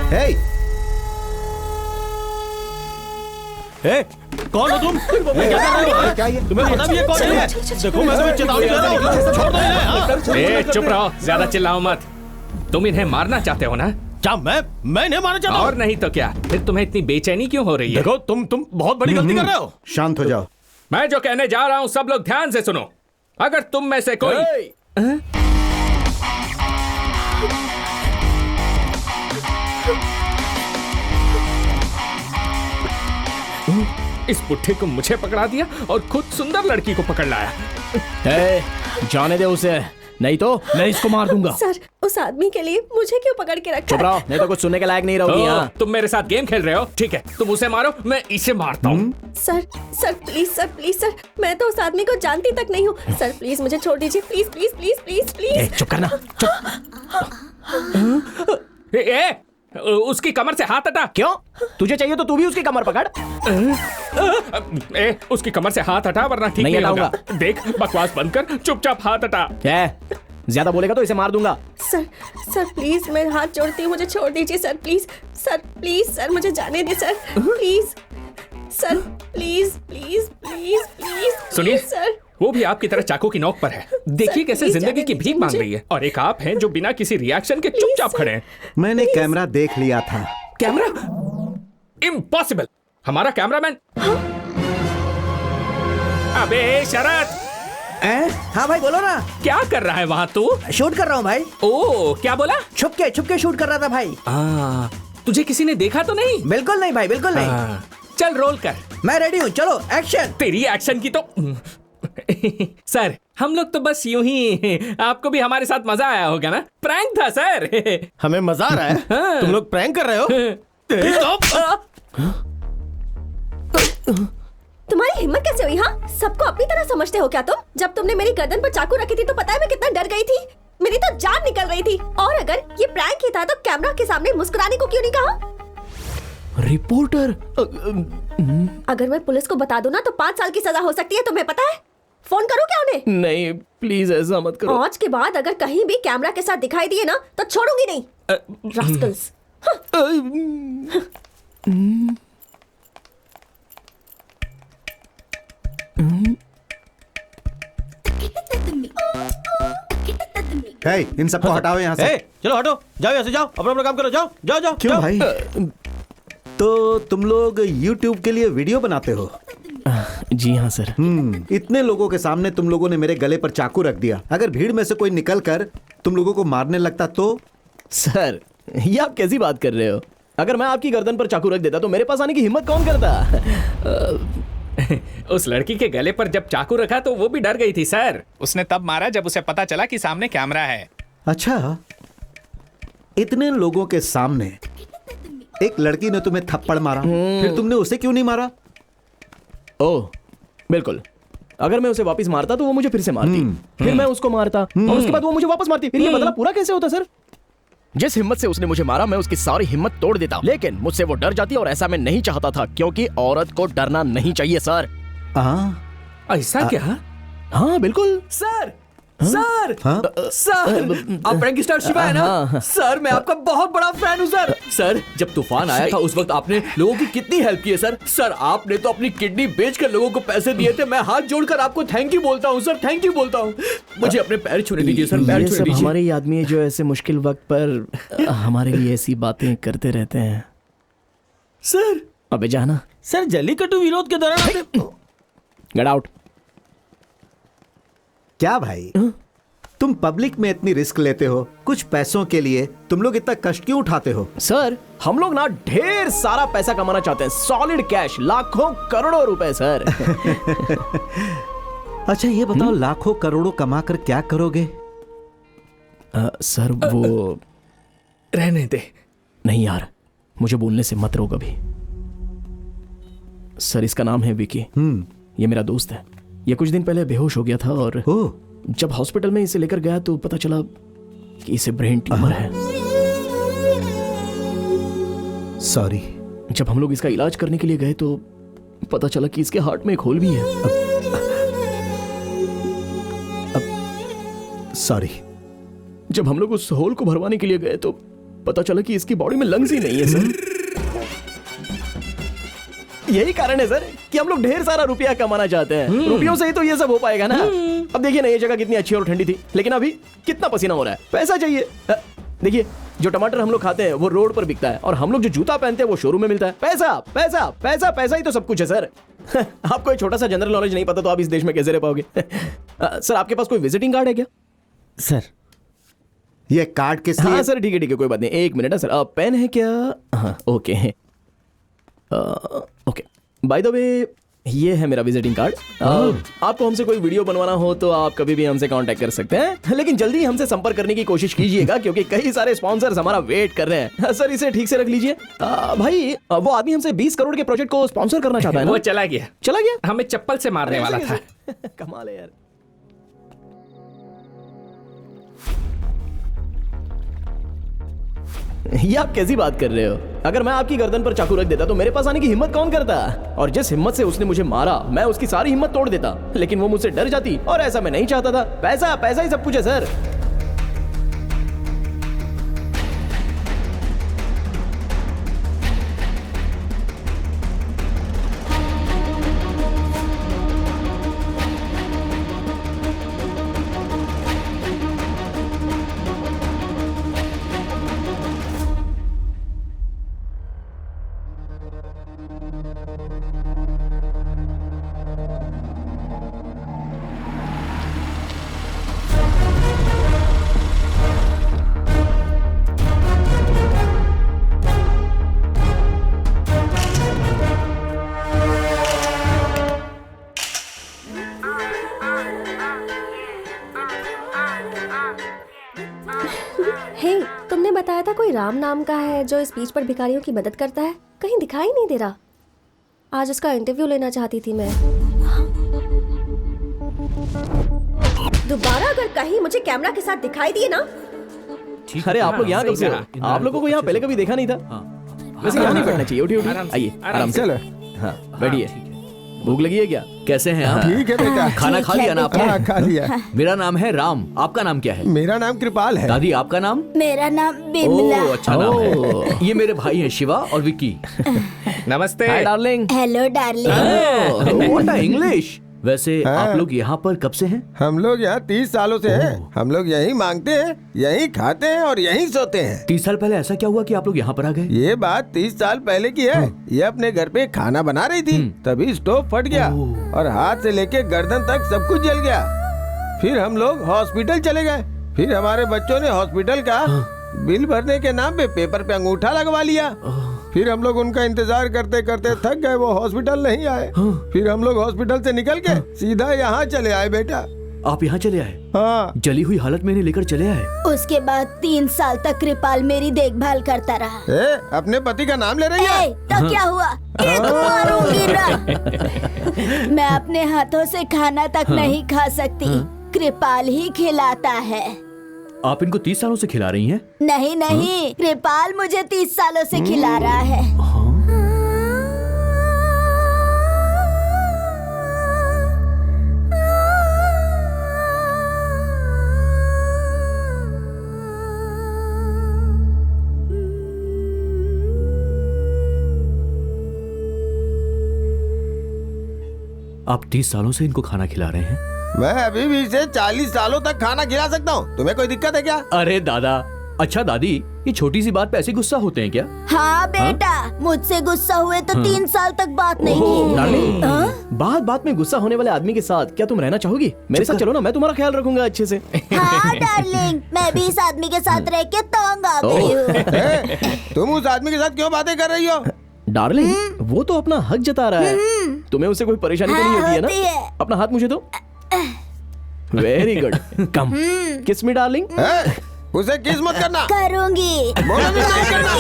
हे ए, कौन हो तुम? क्या कर रहे हो? क्या ये? तुम्हें पता भी है कौन है? देखो मैं तुम्हें चेतावनी दे रहा हूँ, छोड़ दो इन्हें, हाँ? ए, चुप रहो, ज्यादा चिल्लाओ मत। तुम इन्हें मारना चाहते हो ना? क्या मैं इन्हें मारना चाहता हूँ? और नहीं तो क्या? फिर तुम्हें इतनी बेचैनी क्यों हो रही है? देखो तुम बहुत बड़ी गलती कर रहे हो। शांत हो जाओ। मैं जो कहने जा रहा हूँ सब लोग ध्यान से सुनो। अगर तुम में से कोई इस बुढ़े को मुझे पकड़ा दिया और खुद सुंदर लड़की को पकड़ लाया। जाने दे उसे, नहीं तो मैं इसको मार दूंगा। सर, उस आदमी के लिए मुझे क्यों पकड़ के रखा? चुप रहो, नहीं तो कुछ सुनने के लायक नहीं रहोगी। यहाँ तुम मेरे साथ गेम खेल रहे हो? ठीक है, तुम उसे मारो, मैं इसे मारता हूँ। सर प्लीज सर, मैं तो उस आदमी को जानती तक नहीं हूँ। सर प्लीज मुझे छोड़ दीजिए, please please please please please. चुप करना, उसकी कमर से हाथ हटा। क्यों? तुझे चाहिए तो तू भी उसकी कमर पकड़। उसकी कमर से हाथ हटा वरना ठीक नहीं होगा। देख, बकवास बंद कर, चुपचाप हाथ हटा। ज्यादा बोलेगा तो इसे मार दूंगा। सर प्लीज, मैं हाथ जोड़ती हूँ, मुझे छोड़ दीजिए सर, प्लीज सर, मुझे जाने दे sir, please sir, please please please please. सुनिए सर, वो भी आपकी तरह चाकू की नोक पर है। देखिए कैसे जिंदगी की भीख मांग रही है, और एक आप हैं जो बिना किसी रिएक्शन के चुपचाप खड़े हैं। मैंने कैमरा देख लिया था। कैमरा? इम्पॉसिबल। हमारा कैमरामैन। अबे शरद। हाँ भाई बोलो ना। क्या कर रहा है वहाँ तू? शूट कर रहा हूँ भाई। ओ, क्या बोला? छुप के शूट कर रहा था भाई। तुझे किसी ने देखा तो नहीं? बिल्कुल नहीं भाई, बिल्कुल नहीं। चल रोल कर। मैं रेडी हूँ, चलो एक्शन। तेरी एक्शन की तो सर, हम लोग तो बस यूं ही, आपको भी हमारे साथ मजा आया होगा ना? प्रैंक था सर। हमें मजा आ रहा है? हाँ। तुम लोग प्रैंक कर रहे हो? तुम्हारी हिम्मत कैसे हुई? हाँ, सबको अपनी तरह समझते हो क्या तुम? जब तुमने मेरी गर्दन पर चाकू रखी थी तो पता है मैं कितना डर गई थी। मेरी तो जान निकल रही थी। और अगर ये प्रैंक ही था तो कैमरा के सामने मुस्कुराने को क्यों नहीं कहा? रिपोर्टर। अगर मैं पुलिस को बता दूं ना तो 5 साल की सजा हो सकती है, तुम्हें पता है? फोन करूं क्या उन्हें? नहीं प्लीज ऐसा मत करो। आज के बाद अगर कहीं भी कैमरा के साथ दिखाई दिए ना तो छोड़ूंगी नहीं। रास्कल्स। हे, इन सबको हटाओ यहाँ से। चलो हटो, जाओ यहाँ से, जाओ अपना अपना काम करो, जाओ जाओ जाओ। क्यों भाई? तो तुम लोग YouTube के लिए वीडियो बनाते हो? जी हाँ सर। इतने लोगों के सामने तुम लोगों ने मेरे गले पर चाकू रख दिया। अगर भीड़ में से कोई निकल कर तुम लोगों को मारने लगता तो? सर ये आप कैसी बात कर रहे हो? अगर मैं आपकी गर्दन पर चाकू रख देता तो मेरे पास आने की हिम्मत कौन करता? उस लड़की के गले पर जब चाकू रखा तो वो भी डर गई थी सर। उसने तब मारा जब उसे पता चला कि सामने कैमरा है। अच्छा, इतने लोगों के सामने एक लड़की ने तुम्हें थप्पड़ मारा, फिर तुमने उसे क्यों नहीं मारा? ओह बिल्कुल, अगर मैं उसे वापस मारता तो वो मुझे फिर से मारती, फिर मैं उसको मारता और उसके बाद वो मुझे वापस मारती। फिर ये बदला पूरा कैसे होता सर? जिस हिम्मत से उसने मुझे मारा मैं उसकी सारी हिम्मत तोड़ देता, लेकिन मुझसे वो डर जाती और ऐसा मैं नहीं चाहता था, क्योंकि औरत को डरना नहीं चाहिए सर। ऐसा क्या? हाँ बिल्कुल सर सर सर, आप प्रैंक स्टार शिवा है ना? सर मैं आपका बहुत बड़ा फैन हूँ सर। सर जब तूफान आया था उस वक्त आपने लोगों की कितनी हेल्प की है सर। सर आपने तो अपनी किडनी बेचकर लोगों को पैसे दिए थे। मैं हाथ जोड़कर आपको थैंक यू बोलता हूँ सर, थैंक यू बोलता हूँ। मुझे अपने पैर छूने दीजिए सर, पैर छूने दीजिए। हमारे आदमी है जो ऐसे मुश्किल वक्त पर हमारे लिए ऐसी बातें करते रहते हैं। सर अबे जाना सर, जल्लीकट्टू विरोध के दौरान गेट आउट। क्या भाई, तुम पब्लिक में इतनी रिस्क लेते हो कुछ पैसों के लिए? तुम लोग इतना कष्ट क्यों उठाते हो? सर हम लोग ना ढेर सारा पैसा कमाना चाहते हैं, सॉलिड कैश, लाखों करोड़ों रुपए सर। अच्छा ये बताओ, लाखों करोड़ों कमा कर क्या करोगे? सर वो रहने दे। नहीं यार, मुझे बोलने से मत रोक अभी। सर इसका नाम है विकी। ये मेरा दोस्त है। ये कुछ दिन पहले बेहोश हो गया था और जब हॉस्पिटल में इसे लेकर गया तो पता चला कि इसे ब्रेन ट्यूमर है। सॉरी। जब हम लोग इसका इलाज करने के लिए गए तो पता चला कि इसके हार्ट में एक होल भी है। सॉरी। जब हम लोग उस होल को भरवाने के लिए गए तो पता चला कि इसकी बॉडी में लंग्स ही नहीं है सर। यही कारण है सर कि हम लोग ढेर सारा रुपया कमाना चाहते हैं। रुपयों से ही तो ये सब हो पाएगा ना। अब देखिए ना, ये जगह कितनी अच्छी और ठंडी थी, लेकिन अभी कितना पसीना हो रहा है। पैसा चाहिए। देखिए, जो टमाटर हम लोग खाते हैं वो रोड पर बिकता है, और हम लोग जो जूता पहनते हैं वो शोरूम में मिलता है। पैसा पैसा पैसा पैसा ही तो सब कुछ है सर। आपको एक छोटा सा जनरल नॉलेज नहीं पता तो आप इस देश में कैसे रह पाओगे? सर, आपके पास कोई विजिटिंग कार्ड है क्या? सर, ये कार्ड किस लिए? हाँ सर, ठीक है, कोई बात नहीं। एक मिनट है सर। पेन है क्या? हाँ, okay. Okay, by the way, ये है मेरा विजिटिंग कार्ड। आपको हमसे कोई वीडियो बनवाना हो तो आप कभी भी हमसे कांटेक्ट कर सकते हैं, लेकिन जल्दी हमसे संपर्क करने की कोशिश कीजिएगा क्योंकि कई सारे स्पॉन्सर्स हमारा वेट कर रहे हैं। सर, इसे ठीक से रख लीजिए। भाई, वो आदमी हमसे 20 करोड़ के प्रोजेक्ट को स्पॉन्सर करना चाहता है ना? वो चला गया। चला गया? हमें चप्पल से मारने वाला था। कमाल है यार। ये आप कैसी बात कर रहे हो? अगर मैं आपकी गर्दन पर चाकू रख देता तो मेरे पास आने की हिम्मत कौन करता? और जिस हिम्मत से उसने मुझे मारा, मैं उसकी सारी हिम्मत तोड़ देता, लेकिन वो मुझसे डर जाती, और ऐसा मैं नहीं चाहता था। पैसा पैसा ही सब कुछ है सर। हे, तुमने बताया था कोई राम नाम का है जो इस बीच पर भिखारियों की मदद करता है। कहीं दिखाई नहीं दे रहा। आज उसका इंटरव्यू लेना चाहती थी मैं। दोबारा अगर कहीं मुझे कैमरा के साथ दिखाई दिए ना। अरे आप लोग यहाँ कब से हो? आप लोगों को यहाँ पहले कभी देखा नहीं था। वैसे यहाँ नहीं बैठना चाहिए। उठिए उठिए, आइए आराम से। हाँ, बैठिए। भूख लगी है क्या? कैसे हैं आप? ठीक है बेटा। खाना खा लिया ना आपने? हाँ, खा लिया। मेरा नाम है राम, आपका नाम क्या है? मेरा नाम कृपाल है। दादी, आपका नाम? मेरा नाम बिमला। ओह, अच्छा नाम है। ये मेरे भाई हैं शिवा और विक्की। नमस्ते। Hi darling. Hello darling. What English. वैसे हाँ। आप लोग यहाँ पर कब से हैं? हम लोग यहाँ 30 सालों से हैं। हम लोग यहीं मांगते हैं, यहीं खाते हैं और यहीं सोते हैं। 30 साल पहले ऐसा क्या हुआ कि आप लोग यहाँ पर आ गए? ये बात 30 साल पहले की है। ये अपने घर पे खाना बना रही थी, तभी स्टोव फट गया और हाथ से लेके गर्दन तक सब कुछ जल गया। फिर हम लोग हॉस्पिटल चले गए। फिर हमारे बच्चों ने हॉस्पिटल का बिल भरने के नाम पे पेपर पे अंगूठा लगवा लिया। फिर हम लोग उनका इंतजार करते करते थक गए, वो हॉस्पिटल नहीं आए। फिर हम लोग हॉस्पिटल से निकल के सीधा यहाँ चले आए बेटा। आप यहाँ चले आए? हाँ। जली हुई हालत में इन्हें लेकर चले आए? उसके बाद 3 साल तक कृपाल मेरी देखभाल करता रहा। अपने पति का नाम ले रही है? तो क्या हुआ? एक मारूंगी ना। मैं अपने हाथों से खाना तक नहीं खा सकती, कृपाल ही खिलाता है। आप इनको 30 सालों से खिला रही हैं? नहीं नहीं, कृपाल मुझे 30 सालों से खिला रहा है। आप 30 सालों से इनको खाना खिला रहे हैं? मैं अभी भी इसे 40 सालों तक खाना खिला सकता हूँ। तुम्हें कोई दिक्कत है क्या? अरे दादा, अच्छा दादी, ये छोटी सी बात पे ऐसे गुस्सा होते हैं क्या? हाँ बेटा, मुझसे गुस्सा हुए तो 3 साल तक बात नहीं की। डार्लिंग, हाँ? बात बात में गुस्सा होने वाले आदमी के साथ क्या तुम रहना चाहोगी? मेरे साथ चलो ना, मैं तुम्हारा ख्याल रखूंगा अच्छे से। हाँ डार्लिंग, मैं भी इस आदमी के साथ रह के तंग आ गई हूँ। तुम उस आदमी के साथ क्यों बातें कर रही हो? डार्लिंग, वो तो अपना हक जता रहा है। तुम्हें उससे कोई परेशानी तो नहीं होती है होती ना? है। अपना हाथ मुझे दो। वेरी गुड, कम किस मी डार्लिंग। उसे किस मत करना। करूंगी। बोलो भी नहीं करना।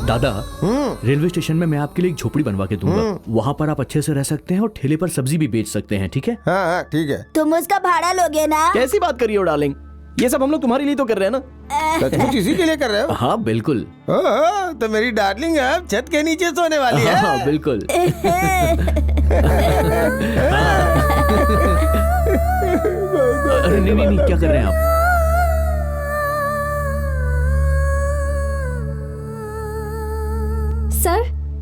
दादा, रेलवे स्टेशन में मैं आपके लिए एक झोपड़ी बनवा के दूंगा। वहाँ पर आप अच्छे से रह सकते हैं और ठेले पर सब्जी भी बेच सकते हैं, ठीक है? हाँ हाँ ठीक है। तुम उसका भाड़ा लोगे ना? कैसी बात करिए हो डार्लिंग? ये सब हम लोग तुम्हारे लिए तो कर रहे हैं ना। सचमुच इसी के लिए कर रहे हो? हाँ बिल्कुल। ओह, तो मेरी डार्लिंग अब छत के नीचे सोने वाली है। हाँ बिल्कुल। अरे नहीं नहीं नहीं, क्या कर रहे हैं आप? सर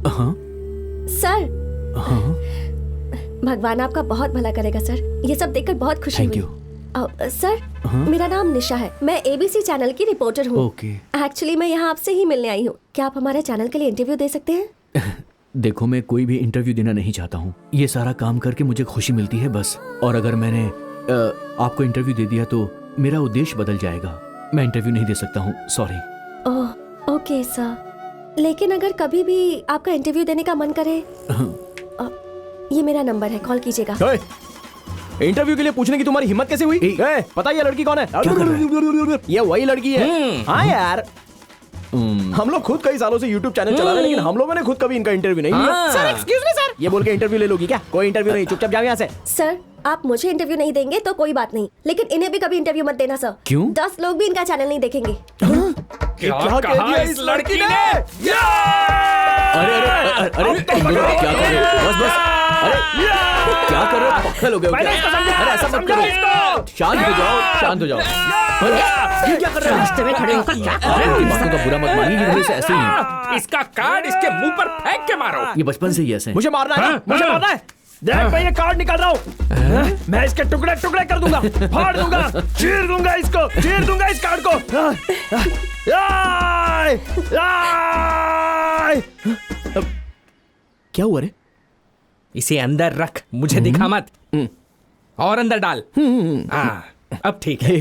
हाँ सर, हाँ। भगवान आपका बहुत भला करेगा सर। ये सब देखकर बहुत खुशी Thank हुई। सर, मेरा नाम निशा है। मैं एबीसी चैनल की रिपोर्टर हूँ। ओके। एक्चुअली मैं यहाँ आपसे ही मिलने आई हूँ। क्या आप हमारे चैनल के लिए इंटरव्यू दे सकते हैं? देखो, मैं कोई भी इंटरव्यू देना नहीं चाहता हूँ। ये सारा काम करके मुझे खुशी मिलती है बस। और अगर मैंने आपको इंटरव्यू दे दिया तो मेरा उद्देश्य बदल जाएगा। मैं इंटरव्यू नहीं दे सकता हूँ, सॉरी। ओह, ओके सर। लेकिन अगर कभी भी आपका इंटरव्यू देने का मन करे, ये मेरा नंबर है, कॉल कीजिएगा। इंटरव्यू के लिए पूछने की तुम्हारी हिम्मत कैसे हुई? पता है ये लड़की कौन है? ये वही लड़की है। हाँ यार, हम लोग खुद कई सालों से YouTube चैनल चला रहे हैं, लेकिन हम लोगों ने खुद कभी इनका इंटरव्यू नहीं लिया। सर, एक्सक्यूज मी सर, ये बोल के इंटरव्यू ले लोगी क्या? कोई इंटरव्यू नहीं, चुपचाप जाओ यहाँ से। सर, आप मुझे इंटरव्यू नहीं देंगे तो कोई बात नहीं, लेकिन इन्हें भी कभी इंटरव्यू मत देना सर। क्यों? 10 लोग भी इनका चैनल नहीं देखेंगे। क्या कहा इस लड़की ने? अरे अरे अरे तुम दोनों क्या कर रहे हो? बस बस, अरे क्या कर रहे हो? पक्का लोगे हो क्या? अरे ऐसा मत करो, शांत हो जाओ, शांत हो जाओ। ये क्या कर रहे हो? रास्ते में खड़े होकर क्या कर रहे हो? बातों का बुरा मत मानिए, ये हमेशा ऐसे ही है। इसका कार्ड इसके मुंह पर फेंक के मारो। ये बचपन से ही ऐसे हैं। मुझे मारना है ना? मुझे मारना है। देख, मैं ये कार्ड निकाल रहा हूँ। मैं इसके टुकड़े टुकड़े कर दूंगा, फाड़ दूंगा, चीर दूंगा इसको, चीर दूंगा इस कार्ड को। क्या हुआ रे? इसे अंदर रख, मुझे दिखा मत। और अंदर डाल। हाँ, अब ठीक है।